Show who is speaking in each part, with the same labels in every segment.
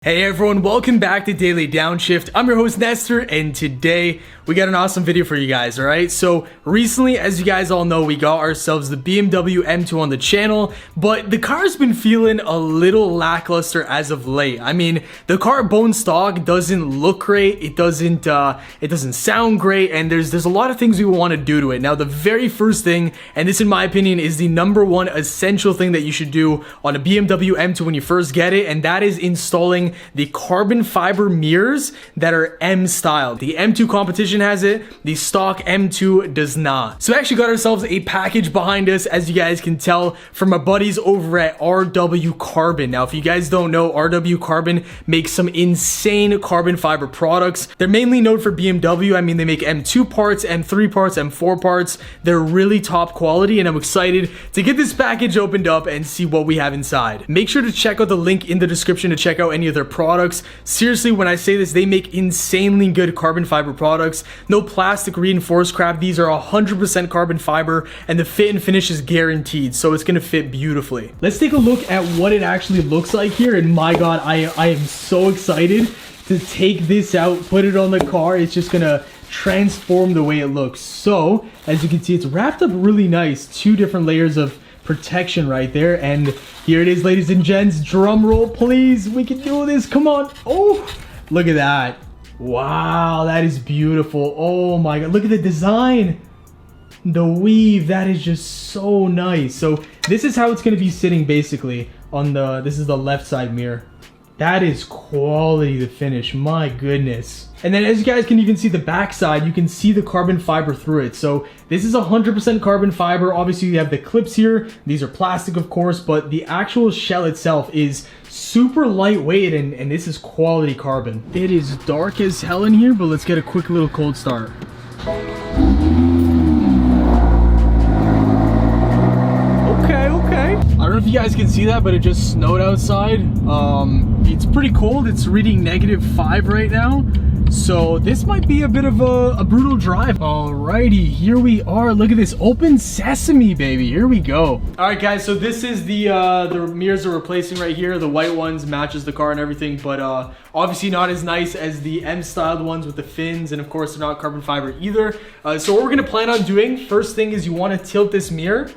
Speaker 1: Hey everyone, welcome back to Daily Downshift. I'm your host Nestor, and today we got an awesome video for you guys, alright? So recently, as you guys all know, we got ourselves the BMW M2 on the channel, but the car's been feeling a little lackluster as of late. I mean, the car bone stock doesn't look great, it doesn't sound great, and there's a lot of things we want to do to it. Now, the very first thing, and this in my opinion is the number one essential thing that you should do on a BMW M2 when you first get it, and that is installing the carbon fiber mirrors that are M style. The M2 competition has it, the stock M2 does not. So we actually got ourselves a package behind us, as you guys can tell, from our buddies over at RW Carbon. Now, if you guys don't know, RW Carbon makes some insane carbon fiber products. They're mainly known for BMW. I mean, they make M2 parts, M3 parts, M4 parts. They're really top quality, and I'm excited to get this package opened up and see what we have inside. Make sure to check out the link in the description to check out any of their products. Seriously, when I say this, they make insanely good carbon fiber products. No plastic reinforced crap. These are 100% carbon fiber, and the fit and finish is guaranteed, so it's gonna fit beautifully. Let's take a look at what it actually looks like here, and my god, I am so excited to take this out, put it on the car. It's just gonna transform the way it looks. So as you can see, it's wrapped up really nice. Two different layers of protection right there, and here it is, ladies and gents. Drum roll please. We can do this, come on. Oh, look at that. Wow, that is beautiful. Oh my god, look at the design, the weave. That is just so nice. So this is how it's going to be sitting basically on the, this is the left side mirror. That is quality, the finish, my goodness. And then as you guys can even see the back side, you can see the carbon fiber through it. So this is 100% carbon fiber. Obviously you have the clips here. These are plastic, of course, but the actual shell itself is super lightweight, and this is quality carbon. It is dark as hell in here, but let's get a quick little cold start. I don't know if you guys can see that, but it just snowed outside. It's pretty cold. It's reading -5 right now. So this might be a bit of a brutal drive. Alrighty, here we are. Look at this, open sesame, baby. Here we go. All right, guys. So this is the mirrors we're replacing right here. The white ones matches the car and everything, but obviously not as nice as the M-styled ones with the fins, and of course they're not carbon fiber either. So what we're gonna plan on doing, first thing is you want to tilt this mirror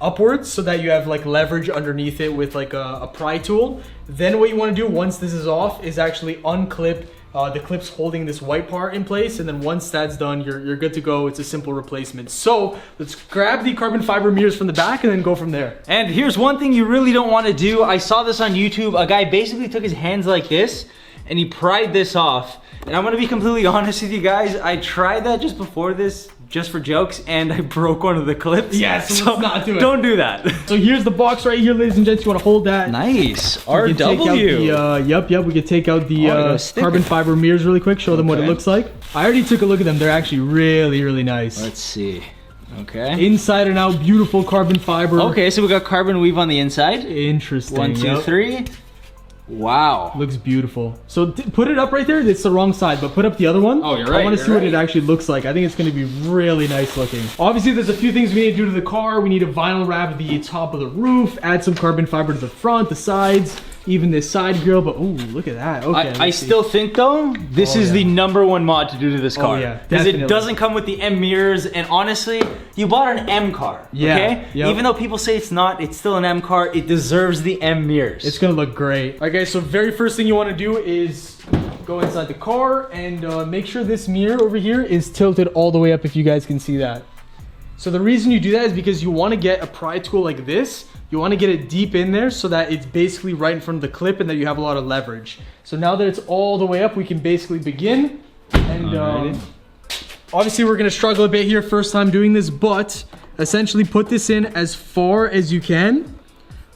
Speaker 1: upwards so that you have like leverage underneath it with like a pry tool. Then what you want to do once this is off is actually unclip the clips holding this white part in place, and then once that's done, you're good to go. It's a simple replacement. So let's grab the carbon fiber mirrors from the back and then go from there.
Speaker 2: And here's one thing you really don't want to do. I saw this on YouTube. A guy basically took his hands like this and he pried this off. And I'm gonna be completely honest with you guys, I tried that just before this, just for jokes, and I broke one of the clips.
Speaker 1: Yes, so let's not do it.
Speaker 2: Don't do that.
Speaker 1: So here's the box right here, ladies and gents. You want to hold that?
Speaker 2: Nice.
Speaker 1: RW. Yep. We can take out the carbon fiber mirrors really quick. Show them what it looks like. I already took a look at them. They're actually really, really nice.
Speaker 2: Let's see. Okay.
Speaker 1: Inside and out, beautiful carbon fiber.
Speaker 2: Okay, so we got carbon weave on the inside.
Speaker 1: Interesting.
Speaker 2: 1, 2, 3. Wow.
Speaker 1: Looks beautiful. So put it up right there. It's the wrong side, but put up the other one.
Speaker 2: Oh, you're right.
Speaker 1: I want to see what it actually looks like. I think it's going to be really nice looking. Obviously, there's a few things we need to do to the car. We need to vinyl wrap the top of the roof, add some carbon fiber to the front, the sides, even this side grill. But ooh, look at that. Okay.
Speaker 2: I still think though, this is the #1 mod to do to this car.
Speaker 1: Oh, yeah,
Speaker 2: because it doesn't come with the M mirrors, and honestly, you bought an M car.
Speaker 1: Yeah.
Speaker 2: Okay?
Speaker 1: Yep.
Speaker 2: Even though people say it's not, it's still an M car. It deserves the M mirrors.
Speaker 1: It's gonna look great. All right, guys. So very first thing you want to do is go inside the car and make sure this mirror over here is tilted all the way up. If you guys can see that. So the reason you do that is because you want to get a pry tool like this. You want to get it deep in there so that it's basically right in front of the clip and that you have a lot of leverage. So now that it's all the way up, we can basically begin. And obviously we're going to struggle a bit here first time doing this, but essentially put this in as far as you can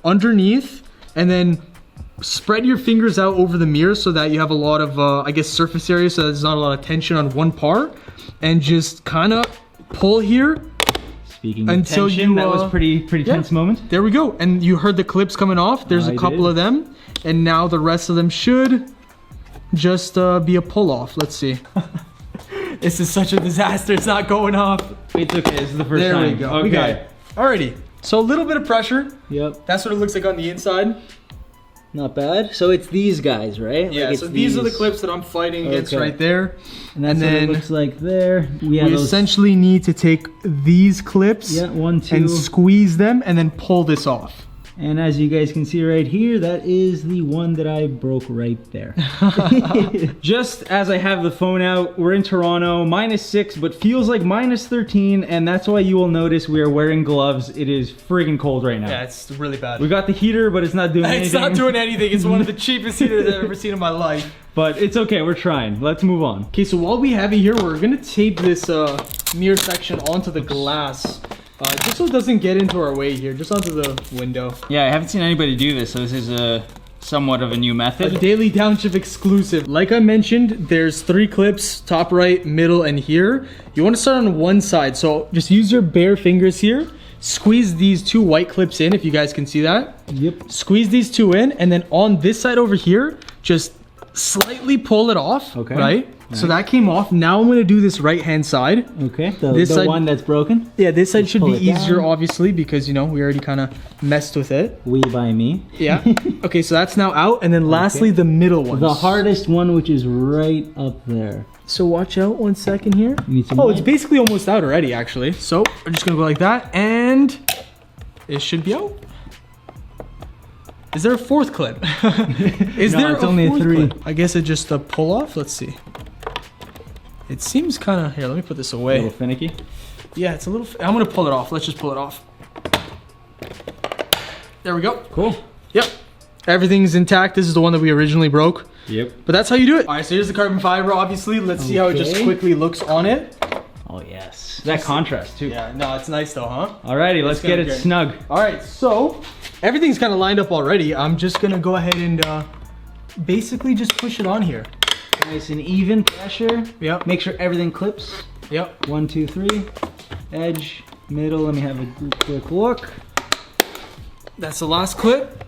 Speaker 1: underneath, and then spread your fingers out over the mirror so that you have a lot of, I guess, surface area, so there's not a lot of tension on one part, and just kind of pull here.
Speaker 2: Speaking of tension, that was pretty tense moment.
Speaker 1: There we go. And you heard the clips coming off. There's a couple of them. And now the rest of them should just be a pull off. Let's see. This is such a disaster. It's not going off.
Speaker 2: It's okay. This is the first time.
Speaker 1: There we go.
Speaker 2: Okay.
Speaker 1: We got it. Alrighty. So a little bit of pressure.
Speaker 2: Yep.
Speaker 1: That's what it looks like on the inside.
Speaker 2: Not bad. So it's these guys, right?
Speaker 1: Yeah,
Speaker 2: like
Speaker 1: so these are the clips that I'm fighting against right there.
Speaker 2: And that's what it looks like there.
Speaker 1: We essentially need to take these clips,
Speaker 2: yeah, 1, 2,
Speaker 1: and squeeze them and then pull this off.
Speaker 2: And as you guys can see right here, that is the one that I broke right there. Just as I have the phone out, we're in Toronto, -6, but feels like -13, and that's why you will notice we are wearing gloves. It is friggin' cold right now.
Speaker 1: Yeah, it's really bad.
Speaker 2: We got the heater, but it's not doing anything.
Speaker 1: It's not doing anything. It's one of the cheapest heaters I've ever seen in my life.
Speaker 2: But it's okay, we're trying. Let's move on.
Speaker 1: Okay, so while we have it here, we're gonna tape this mirror section onto the glass. Just so it doesn't get into our way here, just onto the window.
Speaker 2: Yeah, I haven't seen anybody do this, so this is somewhat of a new method.
Speaker 1: A Daily Downshift exclusive. Like I mentioned, there's 3 clips, top right, middle, and here. You want to start on one side, so just use your bare fingers here. Squeeze these 2 white clips in, if you guys can see that.
Speaker 2: Yep.
Speaker 1: Squeeze these 2 in, and then on this side over here, just slightly pull it off,
Speaker 2: okay.
Speaker 1: Right?
Speaker 2: Nice.
Speaker 1: So that came off. Now I'm gonna do this right-hand side.
Speaker 2: Okay, the
Speaker 1: side,
Speaker 2: one that's broken?
Speaker 1: Yeah, this side should be easier,
Speaker 2: down.
Speaker 1: obviously, because, you know, we already kind of messed with it.
Speaker 2: We by me.
Speaker 1: Yeah. Okay, so that's now out. And then lastly, the middle one.
Speaker 2: The hardest one, which is right up there.
Speaker 1: So watch out 1 second here.
Speaker 2: You need some
Speaker 1: oh,
Speaker 2: light.
Speaker 1: it's basically almost out already, actually. So we're just gonna go like that, and it should be out. Is there a 4th clip? Is
Speaker 2: no,
Speaker 1: there
Speaker 2: it's only 3.
Speaker 1: Clip? I guess it just a pull off. Let's see. It seems kind of, here, let me put this away.
Speaker 2: A little finicky?
Speaker 1: Yeah, it's a little, I'm gonna pull it off. Let's just pull it off. There we go.
Speaker 2: Cool.
Speaker 1: Yep. Everything's intact. This is the one that we originally broke.
Speaker 2: Yep.
Speaker 1: But that's how you do it. All right, so here's the carbon fiber, obviously. Let's see how it just quickly looks on it.
Speaker 2: Oh, yes. That contrast, too.
Speaker 1: Yeah, no, it's nice though, huh?
Speaker 2: Alrighty, let's get it
Speaker 1: great.
Speaker 2: snug.
Speaker 1: All right, so everything's kind of lined up already. I'm just gonna go ahead and basically just push it on here.
Speaker 2: Nice and even pressure.
Speaker 1: Yep.
Speaker 2: Make sure everything clips.
Speaker 1: Yep.
Speaker 2: 1, 2, 3. Edge, middle. Let me have a quick look.
Speaker 1: That's the last clip.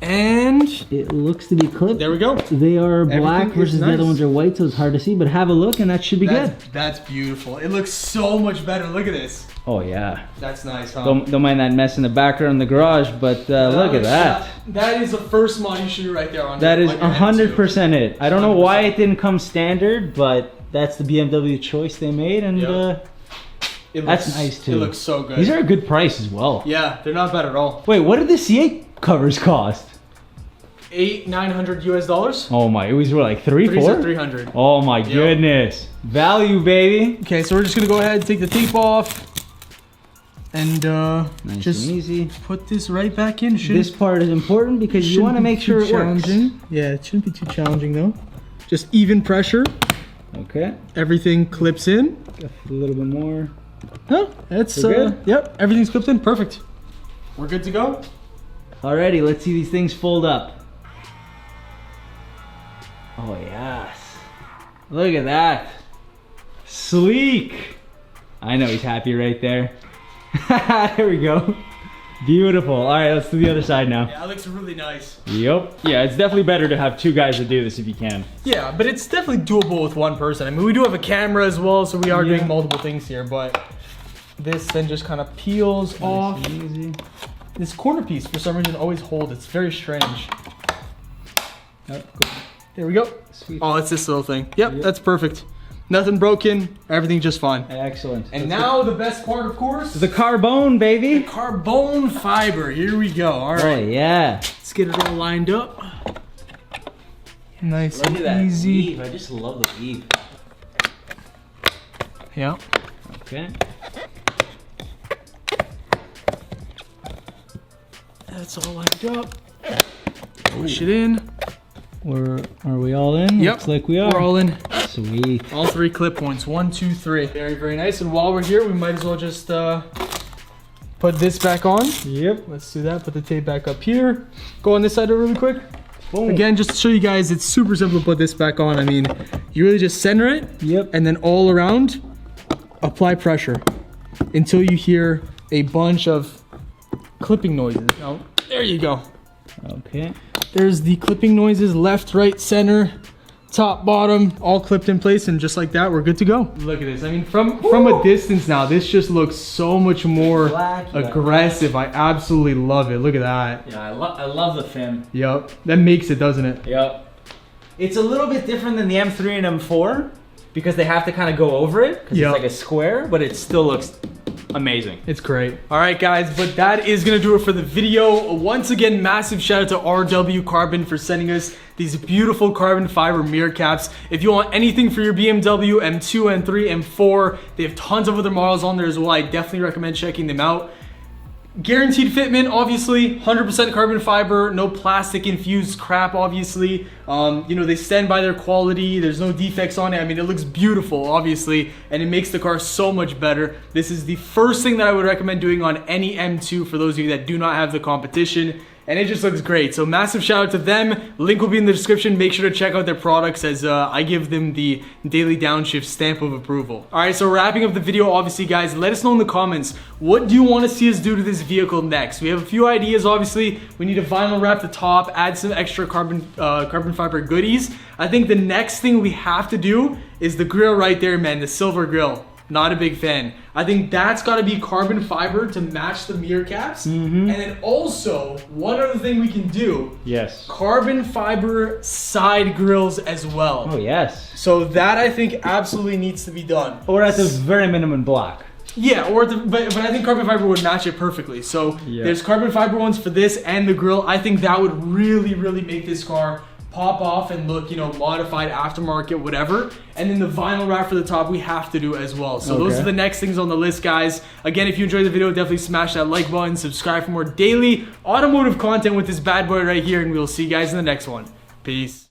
Speaker 1: And
Speaker 2: it looks to be clipped.
Speaker 1: There we go.
Speaker 2: They are black
Speaker 1: Everything
Speaker 2: versus the other ones are white, so it's hard to see, but have a look and that should be good.
Speaker 1: That's beautiful. It looks so much better. Look at this.
Speaker 2: Oh yeah.
Speaker 1: That's nice, huh?
Speaker 2: Don't mind that mess in the background in the garage, but look at that.
Speaker 1: That is the first mod you should do right there on
Speaker 2: that is
Speaker 1: on
Speaker 2: 100% it. I don't know why it didn't come standard, but that's the BMW choice they made, and that's nice too.
Speaker 1: It looks so good.
Speaker 2: These are a good price as well.
Speaker 1: Yeah, they're not bad at all.
Speaker 2: Wait, what did the C8 covers cost?
Speaker 1: $900 US.
Speaker 2: Oh my, it was like 300, 400?
Speaker 1: 300.
Speaker 2: Oh my goodness. Value, baby.
Speaker 1: Okay, so we're just gonna go ahead and take the tape off and
Speaker 2: nice
Speaker 1: just
Speaker 2: and easy.
Speaker 1: Put this right back in.
Speaker 2: This part is important because you want to make sure it works.
Speaker 1: Yeah, it shouldn't be too challenging though. Just even pressure.
Speaker 2: Okay.
Speaker 1: Everything clips in.
Speaker 2: A little bit more.
Speaker 1: Huh? That's
Speaker 2: good?
Speaker 1: Yep, everything's clipped in. Perfect. We're good to go.
Speaker 2: Alrighty, let's see these things fold up. Oh yes. Look at that. Sleek. I know he's happy right there. There we go. Beautiful. All right, let's do the other side now.
Speaker 1: Yeah, it looks really nice.
Speaker 2: Yep. Yeah, it's definitely better to have 2 guys that do this if you can.
Speaker 1: Yeah, but it's definitely doable with 1 person. I mean, we do have a camera as well, so we are doing multiple things here, but this then just kind of peels off.
Speaker 2: Nice and easy.
Speaker 1: This corner piece, for some reason, always holds. It's very strange.
Speaker 2: Oh, cool.
Speaker 1: There we go.
Speaker 2: Sweet.
Speaker 1: Oh, it's this little thing. Yep, that's perfect. Nothing broken, everything just fine.
Speaker 2: Excellent.
Speaker 1: And now the best part, of course.
Speaker 2: The carbone, baby.
Speaker 1: The carbon fiber. Here we go. All right.
Speaker 2: Oh, yeah.
Speaker 1: Let's get it all lined up. Nice
Speaker 2: Look
Speaker 1: and
Speaker 2: at that
Speaker 1: easy.
Speaker 2: weave. I just love the weave.
Speaker 1: Yeah.
Speaker 2: Okay.
Speaker 1: That's all lined up. Push it in.
Speaker 2: Are we all in?
Speaker 1: Yep.
Speaker 2: Looks like we are.
Speaker 1: We're all in.
Speaker 2: Sweet.
Speaker 1: All 3 clip points. 1, 2, 3. Very, very nice. And while we're here, we might as well just put this back on.
Speaker 2: Yep.
Speaker 1: Let's do that. Put the tape back up here. Go on this side really quick.
Speaker 2: Boom.
Speaker 1: Again, just to show you guys, it's super simple to put this back on. I mean, you really just center it.
Speaker 2: Yep.
Speaker 1: And then all around, apply pressure until you hear a bunch of clipping noises. Now, there you go.
Speaker 2: Okay.
Speaker 1: There's the clipping noises, left, right, center. top, bottom, all clipped in place, and just like that, we're good to go. Look at this. I mean, from a distance now, this just looks so much more aggressive. I absolutely love it. Look at that.
Speaker 2: Yeah, I love the fin.
Speaker 1: Yep, that makes it, doesn't it?
Speaker 2: Yep. It's a little bit different than the M3 and M4 because they have to kind of go over it because it's like a square, but it still looks amazing.
Speaker 1: It's great. All right, guys, but that is gonna do it for the video. Once again, massive shout out to RW Carbon for sending us these beautiful carbon fiber mirror caps. If you want anything for your BMW M2, M3, M4, they have tons of other models on there as well. I definitely recommend checking them out. Guaranteed fitment, obviously, 100% carbon fiber, no plastic infused crap, obviously. You know, they stand by their quality. There's no defects on it. I mean, it looks beautiful, obviously, and it makes the car so much better. This is the first thing that I would recommend doing on any M2 for those of you that do not have the competition. And it just looks great. So massive shout out to them. Link will be in the description. Make sure to check out their products as I give them the Daily Downshift stamp of approval. All right, so wrapping up the video, obviously, guys, let us know in the comments, what do you want to see us do to this vehicle next? We have a few ideas, obviously. We need to vinyl wrap the top, add some extra carbon fiber goodies. I think the next thing we have to do is the grill right there, man, the silver grill. Not a big fan. I think that's got to be carbon fiber to match the mirror caps. And then also, one other thing we can do.
Speaker 2: Yes.
Speaker 1: Carbon fiber side grills as well.
Speaker 2: Oh, yes.
Speaker 1: So that I think absolutely needs to be done.
Speaker 2: Or at the very minimum black.
Speaker 1: Yeah, or but I think carbon fiber would match it perfectly. So there's carbon fiber ones for this and the grill. I think that would really, really make this car pop off and look, you know, modified, aftermarket, whatever. And then the vinyl wrap for the top we have to do as well. So those are the next things on the list, guys. Again, if you enjoyed the video, definitely smash that like button, subscribe for more daily automotive content with this bad boy right here, and we'll see you guys in the next one. Peace.